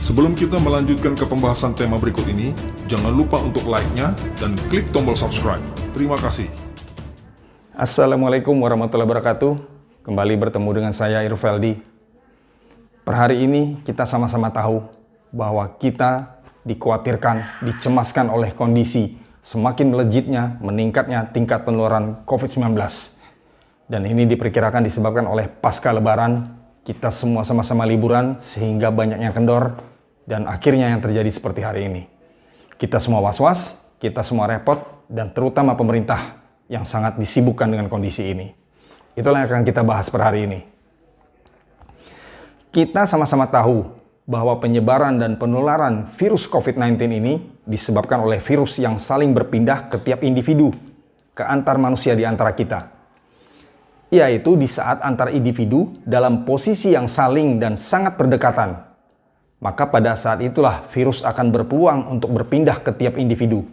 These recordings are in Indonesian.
Sebelum kita melanjutkan ke pembahasan tema berikut ini, jangan lupa untuk like-nya dan klik tombol subscribe. Terima kasih. Assalamualaikum warahmatullahi wabarakatuh. Kembali bertemu dengan saya Irfeldi. Per hari ini kita sama-sama tahu bahwa kita dikhawatirkan, dicemaskan oleh kondisi semakin melejitnya, meningkatnya tingkat penularan COVID-19. Dan ini diperkirakan disebabkan oleh pasca lebaran, kita semua sama-sama liburan sehingga banyak yang kendor dan akhirnya yang terjadi seperti hari ini. Kita semua was-was, kita semua repot, dan terutama pemerintah yang sangat disibukkan dengan kondisi ini. Itulah yang akan kita bahas per hari ini. Kita sama-sama tahu bahwa penyebaran dan penularan virus COVID-19 ini disebabkan oleh virus yang saling berpindah ke tiap individu, ke antar manusia di antara kita. Yaitu di saat antar individu dalam posisi yang saling dan sangat berdekatan. Maka pada saat itulah virus akan berpeluang untuk berpindah ke tiap individu.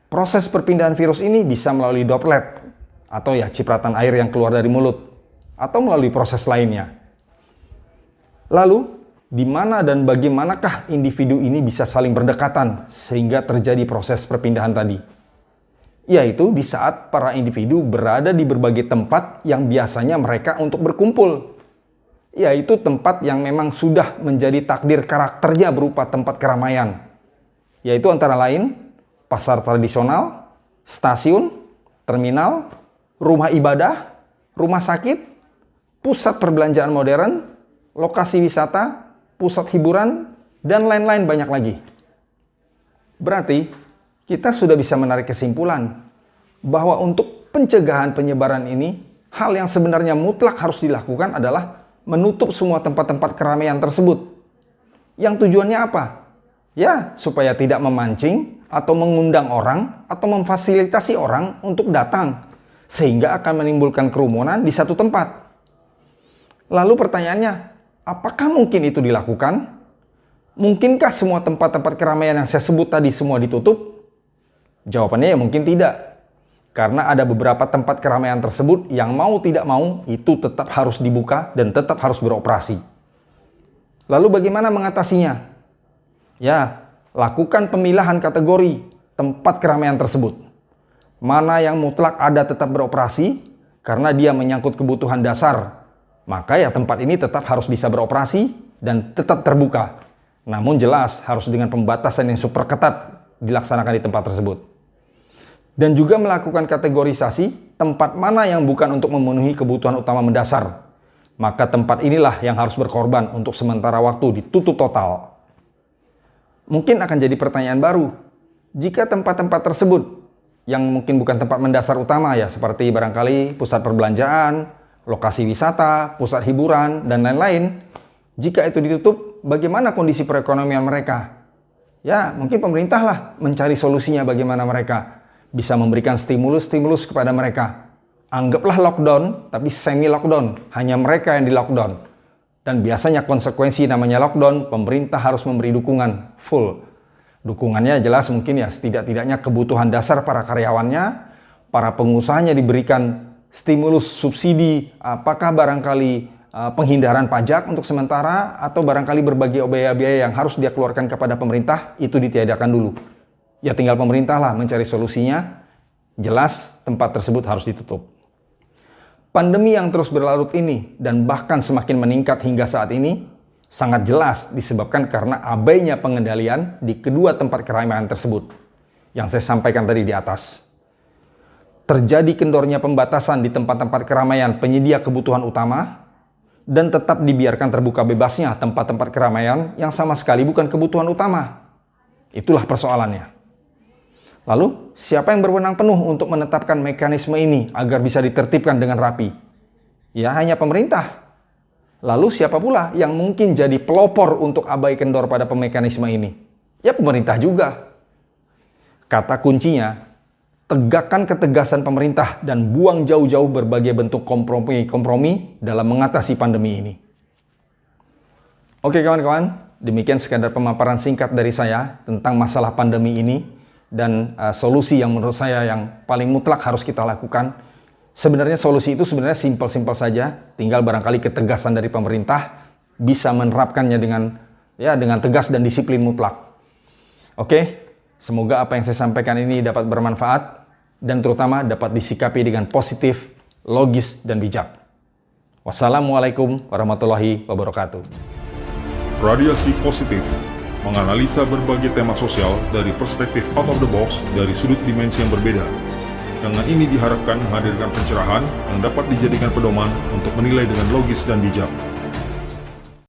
Proses perpindahan virus ini bisa melalui droplet, atau ya cipratan air yang keluar dari mulut, atau melalui proses lainnya. Lalu, di mana dan bagaimanakah individu ini bisa saling berdekatan sehingga terjadi proses perpindahan tadi? Yaitu di saat para individu berada di berbagai tempat yang biasanya mereka untuk berkumpul. Yaitu tempat yang memang sudah menjadi takdir karakternya berupa tempat keramaian. Yaitu antara lain pasar tradisional, stasiun, terminal, rumah ibadah, rumah sakit, pusat perbelanjaan modern, lokasi wisata, pusat hiburan, dan lain-lain banyak lagi. Berarti, kita sudah bisa menarik kesimpulan bahwa untuk pencegahan penyebaran ini, hal yang sebenarnya mutlak harus dilakukan adalah menutup semua tempat-tempat keramaian tersebut. Yang tujuannya apa? Ya, supaya tidak memancing atau mengundang orang atau memfasilitasi orang untuk datang, sehingga akan menimbulkan kerumunan di satu tempat. Lalu pertanyaannya, apakah mungkin itu dilakukan? Mungkinkah semua tempat-tempat keramaian yang saya sebut tadi semua ditutup? Jawabannya ya mungkin tidak. Karena ada beberapa tempat keramaian tersebut yang mau tidak mau itu tetap harus dibuka dan tetap harus beroperasi. Lalu bagaimana mengatasinya? Ya, lakukan pemilahan kategori tempat keramaian tersebut. Mana yang mutlak ada tetap beroperasi karena dia menyangkut kebutuhan dasar. Maka ya tempat ini tetap harus bisa beroperasi dan tetap terbuka. Namun jelas harus dengan pembatasan yang super ketat dilaksanakan di tempat tersebut. Dan juga melakukan kategorisasi tempat mana yang bukan untuk memenuhi kebutuhan utama mendasar. Maka tempat inilah yang harus berkorban untuk sementara waktu ditutup total. Mungkin akan jadi pertanyaan baru. Jika tempat-tempat tersebut yang mungkin bukan tempat mendasar utama ya, seperti barangkali pusat perbelanjaan, lokasi wisata, pusat hiburan, dan lain-lain. Jika itu ditutup, bagaimana kondisi perekonomian mereka? Ya, mungkin pemerintah lah mencari solusinya bagaimana mereka bisa memberikan stimulus-stimulus kepada mereka. Anggaplah lockdown, tapi semi-lockdown. Hanya mereka yang di-lockdown. Dan biasanya konsekuensi namanya lockdown, pemerintah harus memberi dukungan full. Dukungannya jelas mungkin ya setidak-tidaknya kebutuhan dasar para karyawannya, para pengusahanya diberikan stimulus, subsidi, apakah barangkali penghindaran pajak untuk sementara, atau barangkali berbagai biaya-biaya yang harus dia keluarkan kepada pemerintah, itu ditiadakan dulu. Ya tinggal pemerintah lah mencari solusinya, jelas tempat tersebut harus ditutup. Pandemi yang terus berlarut ini, dan bahkan semakin meningkat hingga saat ini, sangat jelas disebabkan karena abainya pengendalian di kedua tempat keramaian tersebut, yang saya sampaikan tadi di atas. Terjadi kendornya pembatasan di tempat-tempat keramaian penyedia kebutuhan utama, dan tetap dibiarkan terbuka bebasnya tempat-tempat keramaian yang sama sekali bukan kebutuhan utama. Itulah persoalannya. Lalu, siapa yang berwenang penuh untuk menetapkan mekanisme ini agar bisa ditertibkan dengan rapi? Ya, hanya pemerintah. Lalu, siapa pula yang mungkin jadi pelopor untuk abai kendor pada mekanisme ini? Ya, pemerintah juga. Kata kuncinya, tegakkan ketegasan pemerintah dan buang jauh-jauh berbagai bentuk kompromi dalam mengatasi pandemi ini. Oke kawan-kawan, demikian sekadar pemaparan singkat dari saya tentang masalah pandemi ini. Dan solusi yang menurut saya yang paling mutlak harus kita lakukan. Sebenarnya solusi itu sebenarnya simpel-simpel saja, tinggal barangkali ketegasan dari pemerintah bisa menerapkannya dengan ya, dengan tegas dan disiplin mutlak. Oke, semoga apa yang saya sampaikan ini dapat bermanfaat dan terutama dapat disikapi dengan positif, logis, dan bijak. Wassalamualaikum warahmatullahi wabarakatuh. Radiasi Positif menganalisa berbagai tema sosial dari perspektif out of the box dari sudut dimensi yang berbeda. Dengan ini diharapkan menghadirkan pencerahan yang dapat dijadikan pedoman untuk menilai dengan logis dan bijak.